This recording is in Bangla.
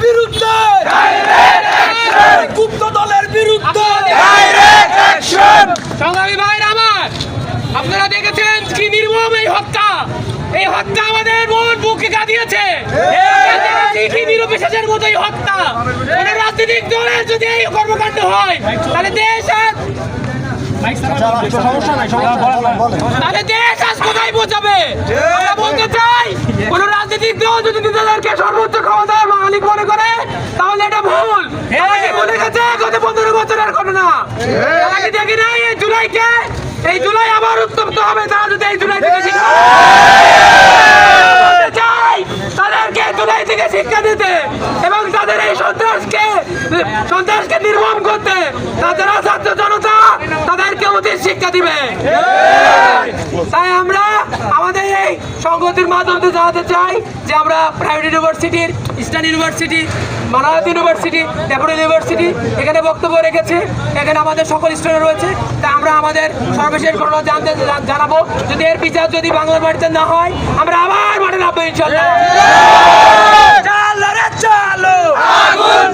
বিরুদ্ধে গুপ্ত দলের বিরুদ্ধে সংগ্রামী ভাইরা আমার, আপনারা দেখেছেন কি নির্মম এই হত্যা আমাদের মন বুকে কাঁদিয়েছে। কি নিরবিশেষের মতো এই হত্যা, কোন রাজনৈতিক দলের যদি এই কর্মকাণ্ড হয় তাহলে দেশ আজ কোথায় পৌঁছাবে? আমরা বলতে চাই, কোন রাজনৈতিক দল যদি নিজেদেরকে সর্বোচ্চ ক্ষমতার মালিক মনে করে তাহলে এটা ভুল। বলে গেছে গত 15 বছরের ঘটনা, তাকে দেখি নাই এই জুলাই আবার উত্তপ্ত হবে। তারা যদি এই জুলাই থেকে তাদেরকে জুলাই থেকে শিক্ষা দিতে এবং তাদের এই সন্ত্রাসকে নির্মম করতে তারা ছাত্র জনতা তাদেরকে উচিত শিক্ষা দিবে। তাই আমরা আমাদের এই সংগতির মাধ্যমে জানাতে চাই যে আমরা প্রাইভেট ইউনিভার্সিটির, ইস্টার্ন ইউনিভার্সিটি, মানারাত ইউনিভার্সিটি, ন্যাপোলিয়ন ইউনিভার্সিটি এখানে বক্তব্য রেখেছে। এখানে আমাদের সকল স্টুডেন্ট রয়েছে। তা আমরা আমাদের সর্বশেষ ঘটনা জানাবো। যদি এর বিচার যদি বাংলার বাড়িতে না হয় আমরা আবার মাঠে নামবো ইনশাআল্লাহ। চালো রে চালো, আগুন